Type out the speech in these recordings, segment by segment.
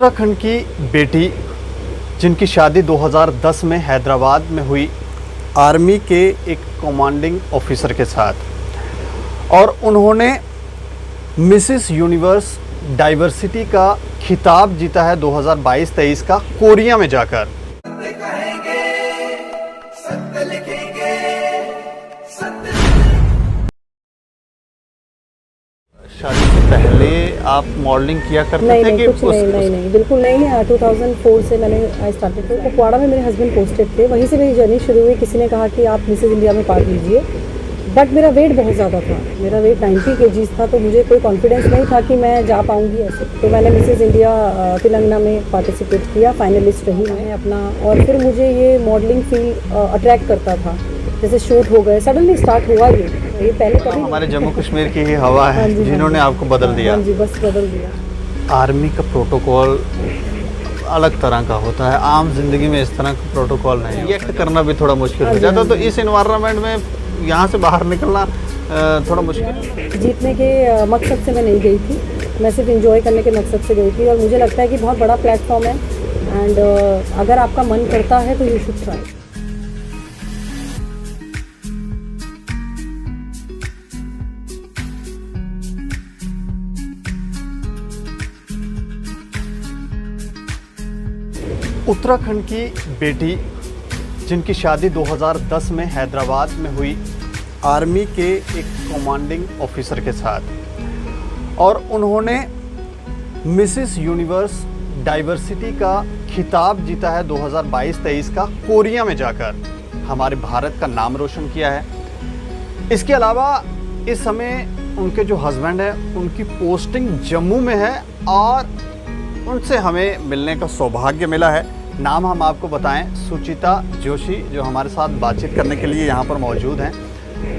उत्तराखंड की बेटी जिनकी शादी 2010 में हैदराबाद में हुई आर्मी के एक कमांडिंग ऑफिसर के साथ, और उन्होंने मिसेस यूनिवर्स डाइवर्सिटी का खिताब जीता है 2022-23 का कोरिया में जाकर। शादी से पहले आप मॉडलिंग किया करते थे कि नहीं, बिल्कुल नहीं। 2004 से मैंने आई स्टार्टेड। तो कुपवाड़ा में मेरे हस्बैंड पोस्टेड थे, वहीं से मेरी जर्नी शुरू हुई। किसी ने कहा कि आप मिसेज इंडिया में पार्ट लीजिए, बट मेरा वेट बहुत ज़्यादा था। मेरा वेट 90 kg था, तो मुझे कोई कॉन्फिडेंस नहीं था कि मैं जा पाऊँगी ऐसे। तो मैंने मिसेज इंडिया तेलंगाना में पार्टिसिपेट किया, फाइनलिस्ट रही मैं अपना। और फिर मुझे ये मॉडलिंग फील्ड अट्रैक्ट करता था। जैसे शूट हो गए, सडनली स्टार्ट हुआ ये पहले कभी हमारे जम्मू कश्मीर की ही हवा है जिन्होंने आपको बदल दिया। हाँ जी, बस बदल दिया। आर्मी का प्रोटोकॉल अलग तरह का होता है, आम जिंदगी में इस तरह का प्रोटोकॉल नहीं, रिएक्ट करना भी थोड़ा मुश्किल हो जाता है। तो इस एनवायरनमेंट में यहाँ से बाहर निकलना थोड़ा मुश्किल। जीतने के मकसद से मैं नहीं गई थी, मैं सिर्फ एंजॉय करने के मकसद से गई थी। और मुझे लगता है कि बहुत बड़ा प्लेटफॉर्म है, एंड अगर आपका मन करता है तो यू शुड ट्राई। उत्तराखंड की बेटी जिनकी शादी 2010 में हैदराबाद में हुई आर्मी के एक कमांडिंग ऑफिसर के साथ, और उन्होंने मिसेस यूनिवर्स डाइवर्सिटी का खिताब जीता है 2022-23 का कोरिया में जाकर, हमारे भारत का नाम रोशन किया है। इसके अलावा इस समय उनके जो हस्बैंड हैं उनकी पोस्टिंग जम्मू में है, और उनसे हमें मिलने का सौभाग्य मिला है। नाम हम आपको बताएं, सुचिता जोशी, जो हमारे साथ बातचीत करने के लिए यहाँ पर मौजूद हैं।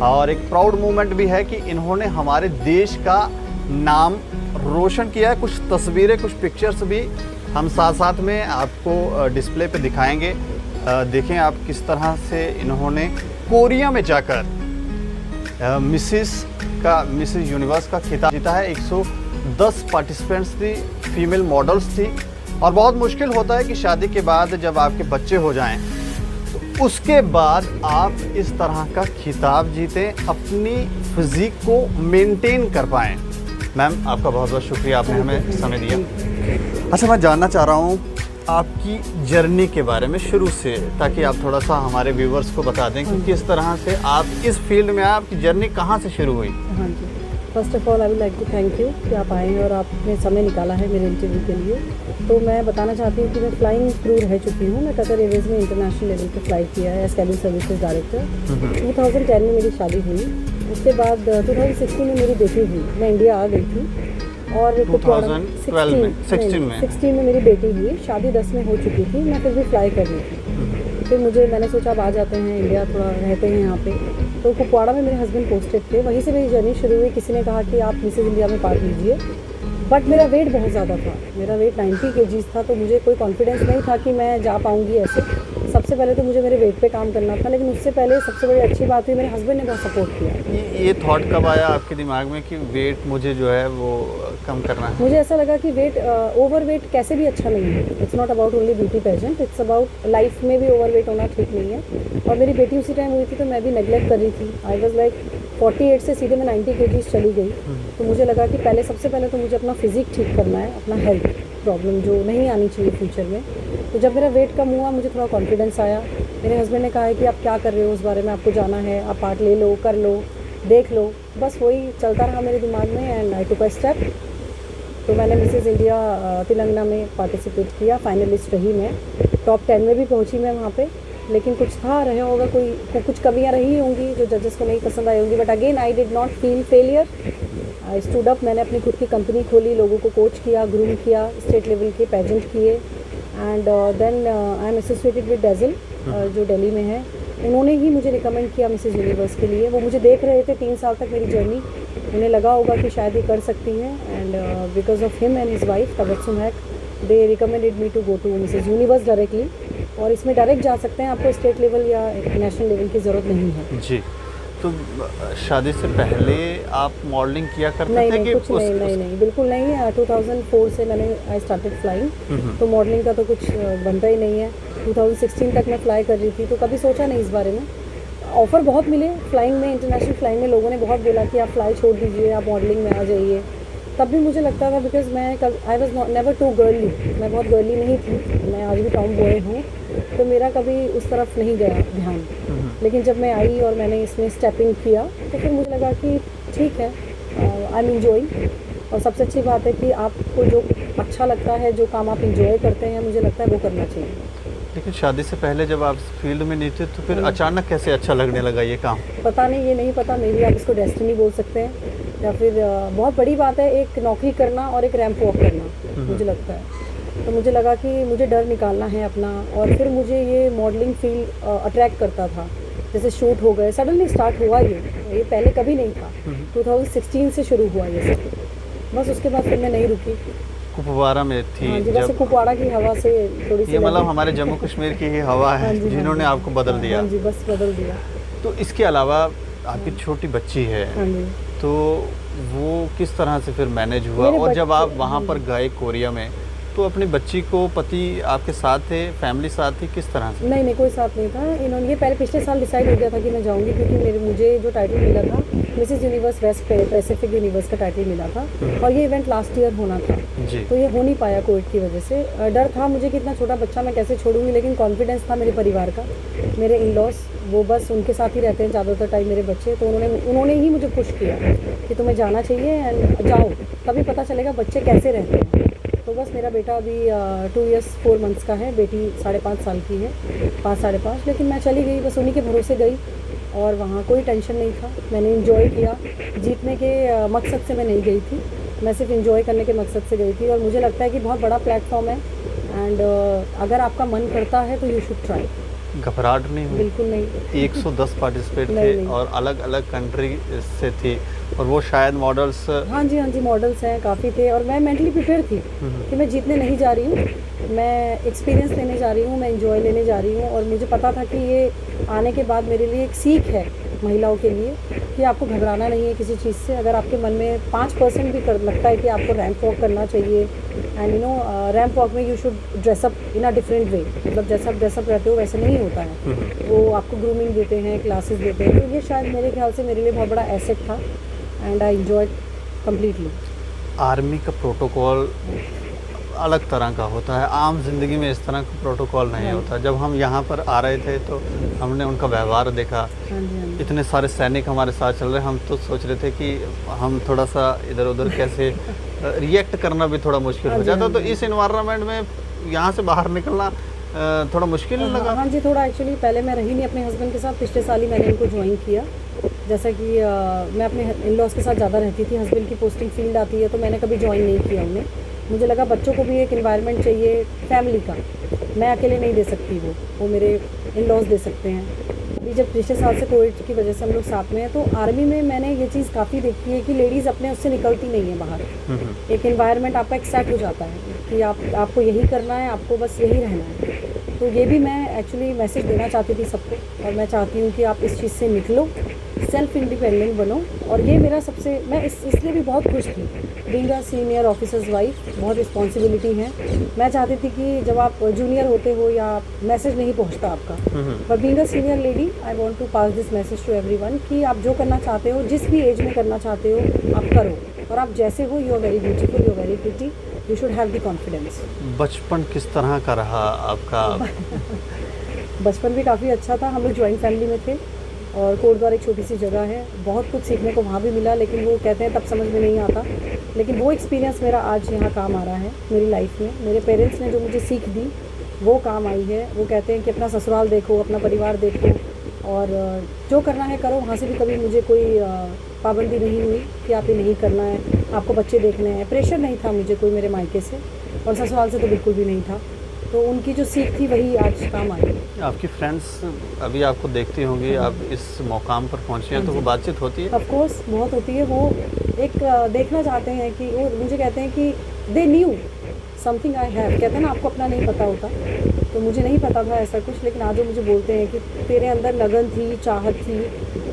और एक प्राउड मोमेंट भी है कि इन्होंने हमारे देश का नाम रोशन किया है। कुछ तस्वीरें, कुछ पिक्चर्स भी हम साथ साथ में आपको डिस्प्ले पे दिखाएंगे। देखें आप किस तरह से इन्होंने कोरिया में जाकर मिसेस यूनिवर्स का खिताब जीता है। 110 पार्टिसिपेंट्स थी, फीमेल मॉडल्स थी। और बहुत मुश्किल होता है कि शादी के बाद जब आपके बच्चे हो जाएं तो उसके बाद आप इस तरह का खिताब जीतें, अपनी फिजिक को मेंटेन कर पाएं। मैम, आपका बहुत बहुत शुक्रिया, आपने हमें समय दिया। अच्छा, मैं जानना चाह रहा हूँ आपकी जर्नी के बारे में शुरू से, ताकि आप थोड़ा सा हमारे व्यूवर्स को बता दें कि किस तरह से आप इस फील्ड में, आपकी जर्नी कहाँ से शुरू हुई। हाँ जी, first of all I would like to thank you कि आप आए और आपने समय निकाला है मेरे इंटरव्यू के लिए। तो मैं बताना चाहती हूँ कि मैं फ्लाइंग क्रू रह चुकी हूँ। मैं कतर एयरवेज में इंटरनेशनल लेवल पे फ्लाई किया है एज कैबिन सर्विसेज डायरेक्टर। 2010 में मेरी शादी हुई। उसके बाद 2016 में मेरी बेटी हुई। मैं इंडिया आ गई थी, और 2016 में मेरी बेटी हुई। शादी 10 में हो चुकी थी, मैं फिर भी फ्लाई कर रही थी। फिर मैंने सोचा अब आ जाते हैं इंडिया, थोड़ा रहते हैं यहाँ पे। तो कुपवाड़ा में मेरे हस्बैंड पोस्टेड थे, वहीं से मेरी जर्नी शुरू हुई। किसी ने कहा कि आप मिसेज इंडिया में पार्ट लीजिए, बट मेरा वेट बहुत ज़्यादा था। मेरा वेट 90 kg था, तो मुझे कोई कॉन्फिडेंस नहीं था कि मैं जा पाऊँगी ऐसे। सबसे पहले तो मुझे मेरे वेट पे काम करना था, लेकिन उससे पहले सबसे बड़ी अच्छी बात हुई, मेरे हस्बैंड ने बहुत सपोर्ट किया। ये थॉट कब आया आपके दिमाग में कि वेट मुझे जो है वो कम करना है? मुझे ऐसा लगा कि ओवर वेट कैसे भी अच्छा नहीं है। It's not about only beauty pageant, it's about life में भी ओवर वेट होना ठीक नहीं है। और मेरी बेटी उसी टाइम हुई थी, तो मैं भी नेगलेक्ट कर रही थी। आई वॉज लाइक 48 से सीधे मैं 90 kg चली गई। तो मुझे लगा कि सबसे पहले तो मुझे अपना फिजिक ठीक करना है, अपना हेल्थ प्रॉब्लम जो नहीं आनी चाहिए फ्यूचर में। तो जब मेरा वेट कम हुआ, मुझे थोड़ा कॉन्फिडेंस आया। मेरे हस्बैंड ने कहा है कि आप क्या कर रहे हो, उस बारे में आपको जाना है, आप पार्ट ले लो, कर लो, देख लो। बस वही चलता रहा मेरे दिमाग में, and I took a step. तो मैंने मिसेज इंडिया तेलंगाना में पार्टिसिपेट किया, फाइनलिस्ट रही मैं। टॉप 10 में भी पहुंची मैं वहाँ पे। लेकिन कुछ था, रहे होगा कुछ कमियाँ रही होंगी जो जजेस को नहीं पसंद आई होंगी, but again I did not feel failure. I stood up. मैंने अपनी खुद की कंपनी खोली, लोगों को कोच किया, ग्रूम किया, स्टेट लेवल के पेजेंट किए। And then I am associated with dazzle, जो दिल्ली में है। उन्होंने ही मुझे रिकमेंड किया मिसेज यूनिवर्स के लिए। वो मुझे देख रहे थे 3 साल तक मेरी जर्नी, उन्हें लगा होगा कि शायद ये कर सकती हैं। And because of him and his wife Tabassum Haque, they recommended me to go to Mrs Universe directly. और इसमें डायरेक्ट जा सकते हैं, आपको स्टेट लेवल या नेशनल लेवल की ज़रूरत नहीं है। जी, तो शादी से पहले आप मॉडलिंग किया करते नहीं थे नहीं कि कुछ नहीं नहीं नहीं बिल्कुल नहीं। 2004 से मैंने आई स्टार्टेड फ्लाइंग, तो मॉडलिंग का तो कुछ बनता ही नहीं है। 2016 तक मैं फ्लाई कर रही थी, तो कभी सोचा नहीं इस बारे में। ऑफ़र बहुत मिले फ्लाइंग में, इंटरनेशनल फ्लाइंग में लोगों ने बहुत बोला कि आप फ्लाई छोड़ दीजिए, आप मॉडलिंग में आ जाइए। तब भी मुझे लगता था बिकॉज मैं I was not never too girly, मैं बहुत गर्ली नहीं थी, मैं आज भी टॉम बॉय हूँ, तो मेरा कभी उस तरफ नहीं गया ध्यान। लेकिन जब मैं आई और मैंने इसमें स्टेपिंग किया तो फिर मुझे लगा कि ठीक है, आई एम इंजॉइंग। और सबसे अच्छी बात है कि आपको जो अच्छा लगता है, जो काम आप इंजॉय करते हैं, मुझे लगता है वो करना चाहिए। लेकिन शादी से पहले जब आप फील्ड में नहीं थे तो फिर अचानक कैसे अच्छा लगने लगा ये काम? पता नहीं, ये नहीं पता, मे बी आप इसको डेस्टिनी बोल सकते हैं, या फिर बहुत बड़ी बात है एक नौकरी करना और एक रैंप वॉक करना, मुझे लगता है। तो मुझे लगा कि मुझे डर निकालना है अपना, और फिर मुझे ये मॉडलिंग फील्ड अट्रैक्ट करता था। जैसे शूट हो गए, सडनली स्टार्ट हुआ ये पहले कभी नहीं था। 2016 से शुरू हुआ ये सब, बस उसके बाद फिर मैं नहीं रुकी। कुपवारा में थी? हाँ जी, वैसे कुपवाड़ा की हवा से थोड़ी सी ये मतलब हमारे जम्मू कश्मीर की ही हवा है हाँ जी, जिन्होंने आपको बदल दिया। हाँ जी, बस बदल दिया। तो इसके अलावा आपकी छोटी बच्ची है, हाँ जी, तो वो किस तरह से फिर मैनेज हुआ? मेरे और जब आप बच्चे- वहाँ पर गए कोरिया में, तो अपनी बच्ची को पति आपके साथ थे, फैमिली साथ थी, किस तरह से? नहीं कोई साथ नहीं था। इन्होंने ये पहले पिछले साल डिसाइड हो गया था कि मैं जाऊंगी, क्योंकि मुझे जो टाइटल मिला था Mrs Universe West Pacific Universe का टाइटल मिला था, और ये इवेंट लास्ट ईयर होना था। जी। तो ये हो नहीं पाया कोविड की वजह से। डर था मुझे कि इतना छोटा बच्चा मैं कैसे छोड़ूंगी, लेकिन कॉन्फिडेंस था मेरे परिवार का, मेरे इन लॉज, वो बस उनके साथ ही रहते हैं ज़्यादातर टाइम मेरे बच्चे, तो उन्होंने ही मुझे पुश किया कि तुम्हें जाना चाहिए एंड जाओ, तभी पता चलेगा बच्चे कैसे रहते हैं। तो बस मेरा बेटा अभी 2 years 4 months का है, बेटी 5.5 साल की है, 5 साढ़े 5। लेकिन मैं चली गई, बस उन्हीं के भरोसे गई, और वहाँ कोई टेंशन नहीं था। मैंने इन्जॉय किया, जीतने के मकसद से मैं नहीं गई थी, मैं सिर्फ इन्जॉय करने के मकसद से गई थी। और मुझे लगता है कि बहुत बड़ा प्लेटफॉर्म है, एंड अगर आपका मन करता है तो यू शुड ट्राई। घबराहट नहीं हुई? बिल्कुल नहीं। 110 पार्टिसिपेट थे नहीं। और अलग अलग कंट्री से थी, और वो शायद मॉडल्स। हाँ जी, मॉडल्स हैं, काफ़ी थे, और मैं मेंटली प्रिपेयर थी कि मैं जीतने नहीं जा रही हूँ, मैं एक्सपीरियंस लेने जा रही हूँ, मैं एंजॉय लेने जा रही हूँ। और मुझे पता था कि ये आने के बाद मेरे लिए एक सीख है महिलाओं के लिए कि आपको घबराना नहीं है किसी चीज़ से। अगर आपके मन में 5% भी लगता है कि आपको रैंप वॉक करना चाहिए, एंड रैंप वॉक में you should dress up in a different way, मतलब जैसा आप ड्रेसअप रहते हो वैसे नहीं होता है, वो आपको ग्रूमिंग देते हैं, क्लासेस देते हैं। तो ये शायद मेरे ख्याल से मेरे लिए बहुत बड़ा एसेट था, and I enjoyed completely. Army का प्रोटोकॉल अलग तरह का होता है, आम जिंदगी में इस तरह का प्रोटोकॉल नहीं होता। जब हम यहाँ पर आ रहे थे तो हमने उनका व्यवहार देखा, हाँ जी, इतने सारे सैनिक हमारे साथ चल रहे हैं, हम तो सोच रहे थे कि हम थोड़ा सा इधर उधर कैसे रिएक्ट करना भी थोड़ा मुश्किल हो जाता। तो इस इन्वायरमेंट में यहाँ से बाहर निकलना थोड़ा मुश्किल लगा? हाँ जी, थोड़ा एक्चुअली पहले मैं रही नहीं अपने हस्बैंड के साथ, पिछले साल ही मैंने इनको ज्वाइन किया। जैसा कि मैं अपने इन लॉज के साथ ज़्यादा रहती थी, हस्बैंड की पोस्टिंग फील्ड आती है, तो मैंने कभी ज्वाइन नहीं किया उन्हें। मुझे लगा बच्चों को भी एक इन्वायरमेंट चाहिए फैमिली का, मैं अकेले नहीं दे सकती, वो मेरे इन लॉज दे सकते हैं। अभी जब पिछले साल से कोविड की वजह से हम लोग साथ में हैं, तो आर्मी में मैंने ये चीज़ काफ़ी देखी है कि लेडीज़ अपने उससे निकलती नहीं है बाहर। एक इन्वायरमेंट आपका एक सेट हो जाता है कि आपको यही करना है, आपको बस यही रहना है। तो ये भी मैं एक्चुअली मैसेज देना चाहती थी सबको, और मैं चाहती हूँ कि आप इस चीज़ से निकलो, सेल्फ इंडिपेंडेंट बनो। और ये मेरा सबसे, मैं इसलिए भी बहुत खुश थी, being a senior officers wife, बहुत रिस्पॉन्सिबिलिटी है। मैं चाहती थी कि जब आप जूनियर होते हो या मैसेज नहीं पहुंचता आपका, but being a senior lady I want to pass this message to everyone कि आप जो करना चाहते हो, जिस भी एज में करना चाहते हो, आप करो, और आप जैसे हो, you are very beautiful, you are very pretty, you should have the confidence. बचपन किस तरह का रहा आपका? बचपन भी काफ़ी अच्छा था, हम लोग जॉइंट फैमिली में थे, और कोटद्वार एक छोटी सी जगह है, बहुत कुछ सीखने को वहाँ भी मिला, लेकिन वो कहते हैं तब समझ में नहीं आता, लेकिन वो एक्सपीरियंस मेरा आज यहाँ काम आ रहा है मेरी लाइफ में। मेरे पेरेंट्स ने जो मुझे सीख दी वो काम आई है। वो कहते हैं कि अपना ससुराल देखो, अपना परिवार देखो, और जो करना है करो। वहाँ से भी कभी मुझे कोई पाबंदी नहीं हुई कि आप ये नहीं करना है, आपको बच्चे देखने हैं, प्रेशर नहीं था मुझे कोई मेरे मायके से, और ससुराल से तो बिल्कुल भी नहीं था। तो उनकी जो सीख थी वही आज काम आई। आपकी फ्रेंड्स अभी आपको देखती होंगी, आप इस मुकाम पर पहुँचे हैं, तो वो बातचीत होती है? ऑफ कोर्स बहुत होती है। वो एक देखना चाहते हैं कि वो मुझे कहते हैं कि they knew something I have, कहते हैं ना आपको अपना नहीं पता होता, तो मुझे नहीं पता था ऐसा कुछ, लेकिन आज वो मुझे बोलते हैं कि तेरे अंदर लगन थी, चाहत थी,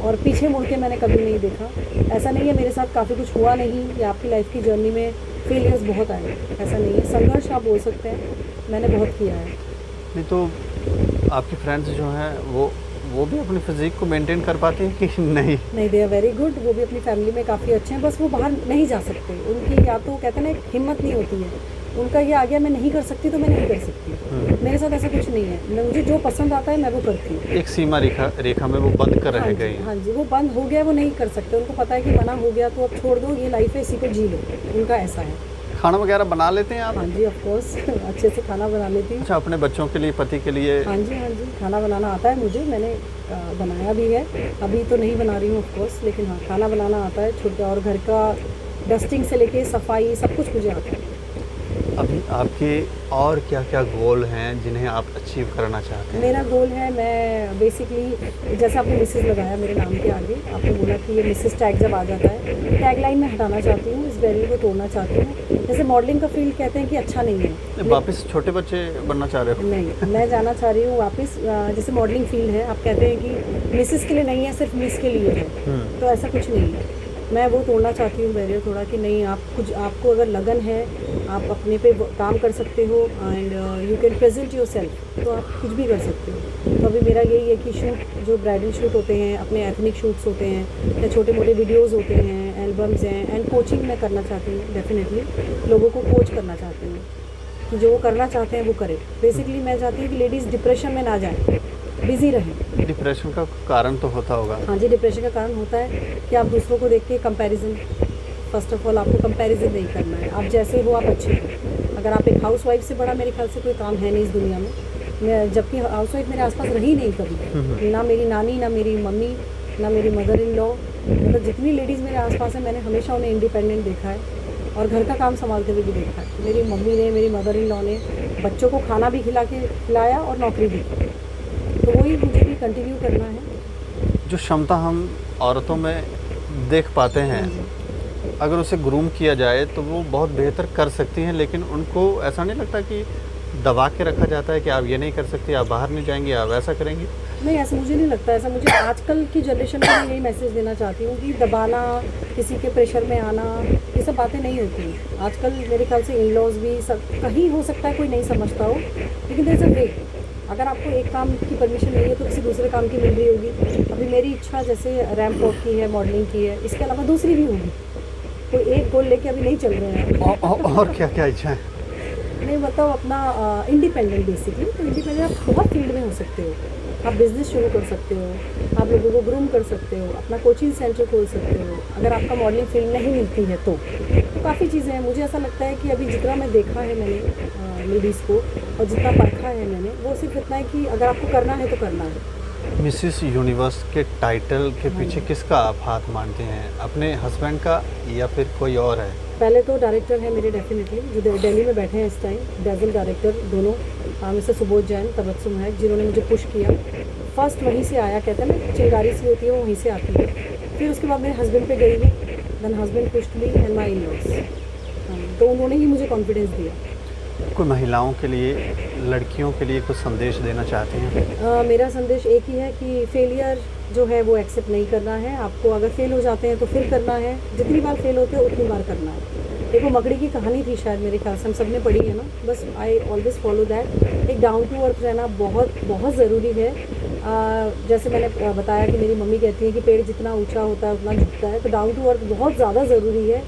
और पीछे मुड़ के मैंने कभी नहीं देखा। ऐसा नहीं है मेरे साथ काफ़ी कुछ हुआ नहीं या आपकी लाइफ की जर्नी में फेलियर्स बहुत आए, ऐसा नहीं है। संघर्ष आप बोल सकते हैं, मैंने बहुत किया है। नहीं तो आपके फ्रेंड्स जो हैं वो भी अपनी फिजिक को मेंटेन कर पाते हैं कि नहीं? नहीं, दे आर वेरी गुड, वो भी अपनी फैमिली में काफ़ी अच्छे हैं, बस वो बाहर नहीं जा सकते। उनकी या तो कहते हैं ना एक हिम्मत नहीं होती है, उनका ये आ गया मैं नहीं कर सकती तो मैं नहीं कर सकती। मेरे साथ ऐसा कुछ नहीं है, मुझे जो पसंद आता है मैं वो करती हूँ। एक सीमा रेखा में वो बंद कर रह गए हैं। हाँ जी, वो बंद हो गया, वो नहीं कर सकते। उनको पता है कि मना हो गया तो अब छोड़ दो, ये लाइफ है, इसी को जी लो, उनका ऐसा है। खाना वगैरह बना लेते हैं आप? हाँ जी, ऑफ कोर्स अच्छे से खाना बना लेती हूँ। अच्छा, अपने बच्चों के लिए, पति के लिए? हाँ जी, हाँ जी, खाना बनाना आता है मुझे, मैंने बनाया भी है। अभी तो नहीं बना रही हूँ ऑफ कोर्स, लेकिन हाँ खाना बनाना आता है छोटा, और घर का डस्टिंग से लेके सफाई सब कुछ मुझे आता है। अभी आपके और क्या क्या गोल हैं जिन्हें आप अचीव करना चाहते हैं? मेरा गोल है, मैं बेसिकली जैसे आपने मिसेस लगाया मेरे नाम के आगे, आपने बोला कि ये मिसेस टैग जब आ जाता है, टैग लाइन में हटाना चाहती हूँ, इस बैरियर को तोड़ना चाहती हूँ। जैसे मॉडलिंग का फील्ड कहते हैं कि अच्छा नहीं है, वापस छोटे बच्चे बनना चाह रहे हो? नहीं, मैं जाना चाह रही हूँ वापस। जैसे मॉडलिंग फील्ड है, आप कहते हैं कि मिसेस के लिए नहीं है, सिर्फ मिस के लिए है, तो ऐसा कुछ नहीं है। मैं वो तोड़ना चाहती हूँ बैरियर थोड़ा, कि नहीं, आप कुछ, आपको अगर लगन है, आप अपने पे काम कर सकते हो and you can present your self, तो आप कुछ भी कर सकते हो। तो अभी मेरा यही है कि शूट, जो ब्राइडल शूट होते हैं, अपने एथनिक शूट्स होते हैं, या छोटे मोटे वीडियोज़ होते हैं, एल्बम्स हैं, एंड कोचिंग मैं करना चाहती हूँ। डेफिनेटली लोगों को कोच करना चाहती हूँ कि जो वो करना चाहते हैं वो करें। बेसिकली मैं चाहती हूँ कि लेडीज़ डिप्रेशन में ना जाएँ, बिज़ी रहें। डिप्रेशन का कारण तो होता होगा? हाँ जी, डिप्रेशन का कारण होता है कि आप दूसरों को देख के कंपैरिजन, फर्स्ट ऑफ ऑल आपको कंपैरिजन नहीं करना है। आप जैसे हो आप अच्छे हो। अगर आप एक हाउसवाइफ से बड़ा मेरे ख्याल से कोई काम है नहीं इस दुनिया में। मैं, जबकि हाउसवाइफ मेरे आसपास रही नहीं कभी, ना मेरी नानी, ना मेरी मम्मी, ना मेरी मदर इन लॉ, मतलब जितनी लेडीज़ मेरे आसपास हैं मैंने हमेशा उन्हें इंडिपेंडेंट देखा है और घर का काम संभालते हुए भी देखा है। मेरी मम्मी ने, मेरी मदर इन लॉ ने बच्चों को खाना भी खिलाया और नौकरी भी की, तो वही मुझे भी कंटिन्यू करना है। जो क्षमता हम औरतों में देख पाते हैं, अगर उसे ग्रूम किया जाए तो वो बहुत बेहतर कर सकती हैं, लेकिन उनको ऐसा नहीं लगता कि दबा के रखा जाता है कि आप ये नहीं कर सकती, आप बाहर नहीं जाएंगी, आप ऐसा करेंगी? नहीं, ऐसा मुझे नहीं लगता। ऐसा मुझे आजकल की जनरेशन को मैं यही मैसेज देना चाहती हूँ कि दबाना, किसी के प्रेशर में आना, ये सब बातें नहीं होती। आजकल मेरे ख्याल से इन लॉज भी सब, कहीं हो सकता है कोई नहीं समझता हो, लेकिन देयर इज़ अ वे। अगर आपको एक काम की परमिशन नहीं है तो किसी दूसरे काम की मिल रही होगी। अभी मेरी इच्छा जैसे रैंप वॉक की है, मॉडलिंग की है, इसके अलावा दूसरी भी होगी। कोई एक गोल लेके अभी नहीं चल रहे हैं। और क्या क्या इच्छा है? नहीं, मतलब अपना इंडिपेंडेंट बेसिकली। तो इंडिपेंडेंट आप बहुत फील्ड में हो सकते हो। आप बिज़नेस शुरू कर सकते हो, आप लोगों को ग्रूम कर सकते हो, अपना कोचिंग सेंटर खोल सकते हो। अगर आपका मॉडलिंग फील्ड नहीं मिलती है तो काफ़ी चीज़ें हैं। मुझे ऐसा लगता है कि अभी जितना मैं देखा है मैंने लेडीज़ को और जितना परखा है मैंने, वो सिर्फ इतना है कि अगर आपको करना है तो करना है। मिसेस यूनिवर्स के टाइटल के पीछे किसका आप हाथ मानते हैं? अपने हस्बैंड का या फिर कोई और है? पहले तो डायरेक्टर है मेरे डेफिनेटली, जो दिल्ली में बैठे हैं इस टाइम, डैज़ल डायरेक्टर दोनों, मिस्टर सुबोध जैन, तबस्सुम है, जिन्होंने मुझे पुश किया। फर्स्ट वहीं से आया, कहते हैं ना चिंगारी सी होती है वो वहीं से आती है। फिर उसके बाद मेरे हस्बैंड पे गई है, then husband pushed me and my in laws. तो उन्होंने ही मुझे कॉन्फिडेंस दिया। कोई महिलाओं के लिए, लड़कियों के लिए कुछ संदेश देना चाहते हैं? मेरा संदेश एक ही है कि फेलियर जो है वो एक्सेप्ट नहीं करना है। आपको अगर फेल हो जाते हैं तो फिर करना है, जितनी बार फेल होते हैं उतनी बार करना है। देखो, मकड़ी की कहानी थी शायद, मेरे ख्याल से हम सब ने पढ़ी है ना, बस आई ऑलवेज फॉलो दैट। एक डाउन टू अर्थ रहना बहुत बहुत ज़रूरी है। जैसे मैंने बताया कि मेरी मम्मी कहती है कि पेड़ जितना ऊंचा होता है उतना झुकता है, तो डाउन टू अर्थ बहुत ज़्यादा ज़रूरी है।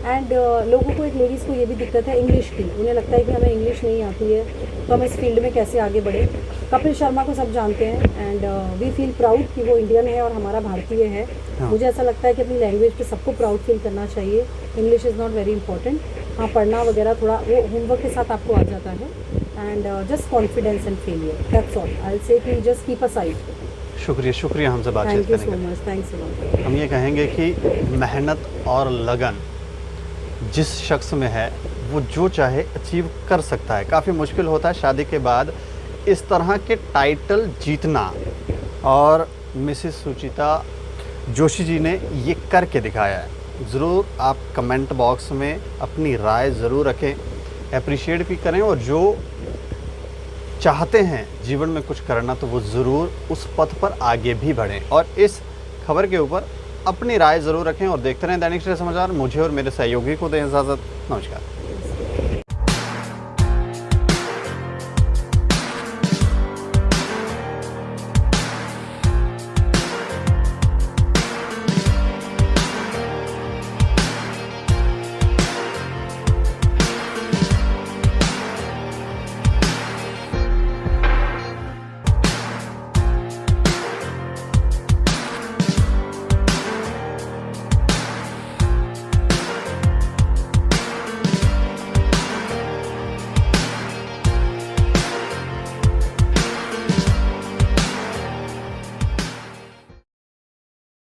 एंड लोगों को, एक लेडीज़ को ये भी दिक्कत है इंग्लिश की, उन्हें लगता है कि हमें इंग्लिश नहीं आती है तो हम इस फील्ड में कैसे आगे बढ़े। कपिल शर्मा को सब जानते हैं एंड वी फील प्राउड कि वो इंडियन है और हमारा भारतीय है। हाँ। मुझे ऐसा लगता है कि अपनी लैंग्वेज पे सबको प्राउड फील करना चाहिए। English is not very important. हाँ, पढ़ना वगैरह थोड़ा वो होमवर्क के साथ आपको आ जाता है। And just confidence and failure, that's all. I will say कि जस्ट कीप अ साइड। शुक्रिया हमसे बातचीत थैंक यू करने सो के लिए। Much, thanks a lot. हम ये कहेंगे कि मेहनत और लगन जिस शख्स में है वो जो चाहे अचीव कर सकता है। काफ़ी मुश्किल होता है शादी के बाद इस तरह के टाइटल जीतना, और मिसेस सुचिता जोशी जी ने ये करके दिखाया है। ज़रूर आप कमेंट बॉक्स में अपनी राय ज़रूर रखें, अप्रिशिएट भी करें, और जो चाहते हैं जीवन में कुछ करना तो वो ज़रूर उस पथ पर आगे भी बढ़ें। और इस खबर के ऊपर अपनी राय ज़रूर रखें और देखते रहें दैनिक सवेरा समाचार। मुझे और मेरे सहयोगी को दें इजाज़त। नमस्कार।